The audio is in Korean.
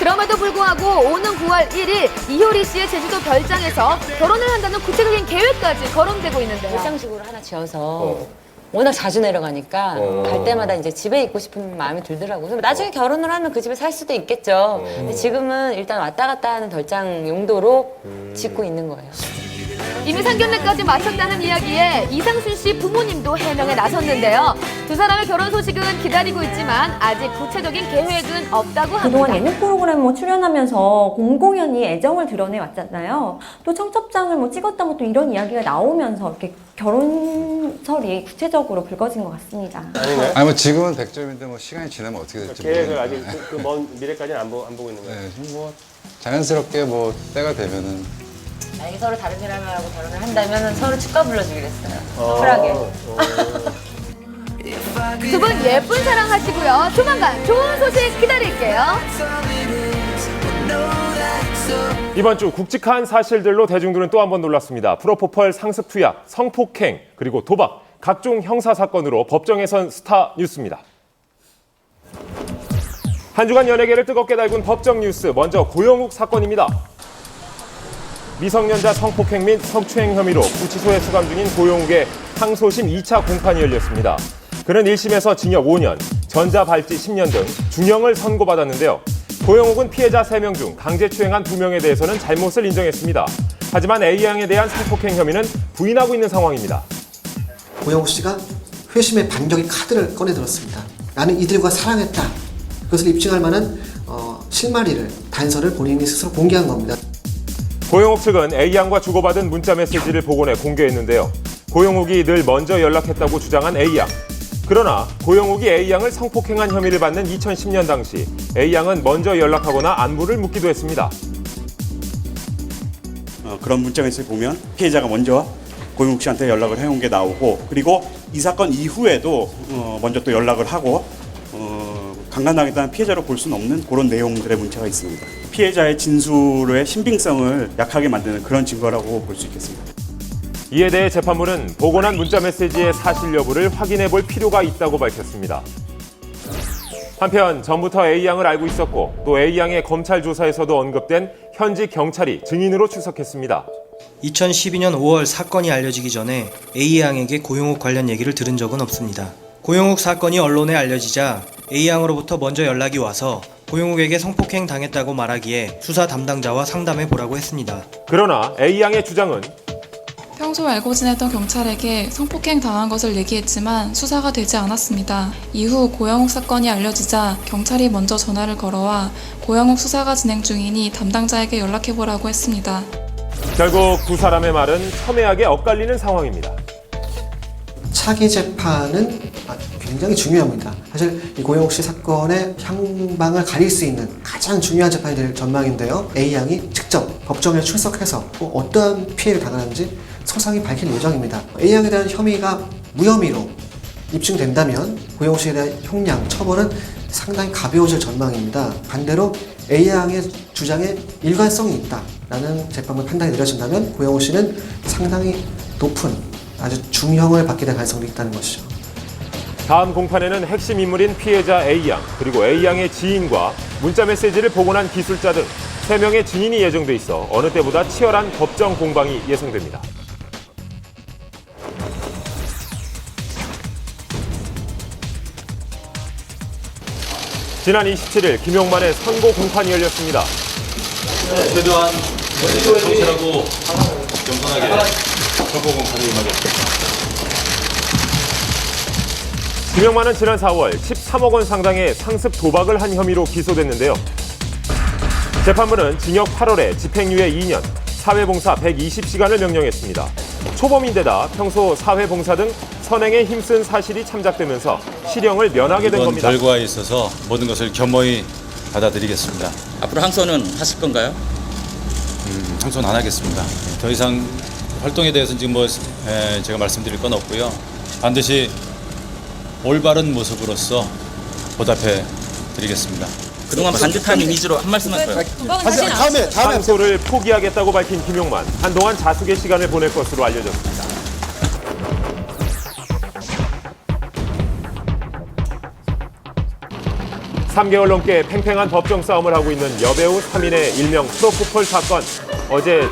그럼에도 불구하고 오는 9월 1일 이효리 씨의 제주도 별장에서 결혼을 한다는 구체적인 계획까지 거론되고 있는데요. 별장식으로 하나 지어서 워낙 자주 내려가니까 갈 때마다 이제 집에 있고 싶은 마음이 들더라고요. 그래서 나중에 결혼을 하면 그 집에 살 수도 있겠죠. 근데 지금은 일단 왔다 갔다 하는 별장 용도로 짓고 있는 거예요. 이미 상견례까지 마쳤다는 이야기에 이상순 씨 부모님도 해명에 나섰는데요. 두 사람의 결혼 소식은 기다리고 있지만 아직 구체적인 계획은 없다고 합니다. 그동안 예능 프로그램 출연하면서 공공연히 애정을 드러내 왔잖아요. 또 청첩장을 찍었다 또 이런 이야기가 나오면서 이렇게 결혼설이 구체적으로 불거진 것 같습니다. 아니네. 아니 뭐 지금은 100점인데 뭐 시간이 지나면 어떻게 될지 계획을 모르겠는데. 아직 그 먼 미래까지는 안 보고 있는 거예요. 네, 지금 뭐 자연스럽게 뭐 때가 되면은 만약에 서로 다른 사람하고 결혼을 한다면 서로 축가 불러주기로 했어요. 쿨하게. 두 분 예쁜 사랑 하시고요. 조만간 좋은 소식 기다릴게요. 이번 주 굵직한 사실들로 대중들은 또 한 번 놀랐습니다. 프로포폴 상습 투약, 성폭행, 그리고 도박, 각종 형사 사건으로 법정에선 스타 뉴스입니다. 한 주간 연예계를 뜨겁게 달군 법정 뉴스, 먼저 고영욱 사건입니다. 미성년자 성폭행 및 성추행 혐의로 구치소에 수감 중인 고영욱의 항소심 2차 공판이 열렸습니다. 그는 1심에서 징역 5년, 전자발찌 10년 등 중형을 선고받았는데요. 고영욱은 피해자 3명 중 강제추행한 2명에 대해서는 잘못을 인정했습니다. 하지만 A양에 대한 성폭행 혐의는 부인하고 있는 상황입니다. 고영욱 씨가 회심의 반격의 카드를 꺼내들었습니다. 나는 이들과 사랑했다. 그것을 입증할 만한 실마리를, 단서를 본인이 스스로 공개한 겁니다. 고영욱 측은 A양과 주고받은 문자 메시지를 복원해 공개했는데요. 고영욱이 늘 먼저 연락했다고 주장한 A양. 그러나 고영욱이 A양을 성폭행한 혐의를 받는 2010년 당시 A양은 먼저 연락하거나 안부를 묻기도 했습니다. 그런 문자 메시지 보면 피해자가 먼저 고영욱 씨한테 연락을 해온 게 나오고, 그리고 이 사건 이후에도 먼저 또 연락을 하고 강간당했다는 피해자로 볼 수는 없는 그런 내용들의 문자가 있습니다. 피해자의 진술의 신빙성을 약하게 만드는 그런 증거라고 볼 수 있겠습니다. 이에 대해 재판부는 복원한 문자 메시지의 사실 여부를 확인해 볼 필요가 있다고 밝혔습니다. 한편 전부터 A양을 알고 있었고 또 A양의 검찰 조사에서도 언급된 현지 경찰이 증인으로 출석했습니다. 2012년 5월 사건이 알려지기 전에 A양에게 고영욱 관련 얘기를 들은 적은 없습니다. 고영욱 사건이 언론에 알려지자 A양으로부터 먼저 연락이 와서 고영욱에게 성폭행 당했다고 말하기에 수사 담당자와 상담해 보라고 했습니다. 그러나 A양의 주장은 평소 알고 지냈던 경찰에게 성폭행 당한 것을 얘기했지만 수사가 되지 않았습니다. 이후 고영욱 사건이 알려지자 경찰이 먼저 전화를 걸어와 고영욱 수사가 진행 중이니 담당자에게 연락해보라고 했습니다. 결국 두 사람의 말은 첨예하게 엇갈리는 상황입니다. 차기 재판은 굉장히 중요합니다. 사실 이 고영욱 씨 사건의 향방을 가릴 수 있는 가장 중요한 재판이 될 전망인데요. A양이 직접 법정에 출석해서 어떠한 피해를 당하는지 소상히 밝힐 예정입니다. A양에 대한 혐의가 무혐의로 입증된다면 고영욱 씨에 대한 형량, 처벌은 상당히 가벼워질 전망입니다. 반대로 A양의 주장에 일관성이 있다라는 재판부 판단이 내려진다면 고영욱 씨는 상당히 높은 아주 중형을 받게 될 가능성이 있다는 것이죠. 다음 공판에는 핵심 인물인 피해자 A양, 그리고 A양의 지인과 문자 메시지를 복원한 기술자 등 3명의 증인이 예정돼 있어 어느 때보다 치열한 법정 공방이 예상됩니다. 지난 27일 김용만의 선고 공판이 열렸습니다. 최대한 정치라고 겸손하게 선고 공판을 임하겠습니다. 김용만은 지난 4월 13억 원 상당의 상습 도박을 한 혐의로 기소됐는데요. 재판부는 징역 8월에 집행유예 2년, 사회봉사 120시간을 명령했습니다. 초범인데다 평소 사회봉사 등 선행에 힘쓴 사실이 참작되면서 실형을 면하게 된 겁니다. 이번 결과에 있어서 모든 것을 겸허히 받아들이겠습니다. 앞으로 항소는 하실 건가요? 항소는 안 하겠습니다. 더 이상 활동에 대해서는 지금 제가 말씀드릴 건 없고요. 반드시 올바른 모습으로서 보답해 드리겠습니다. 그동안 반듯한 이미지로 한 말씀 하세요. 항소를 포기하겠다고 밝힌 김용만, 한동안 자숙의 시간을 보낼 것으로 알려졌습니다. 3개월 넘게 팽팽한 법정 싸움을 하고 있는 여배우 3인의 일명 프로포폴 사건. 어제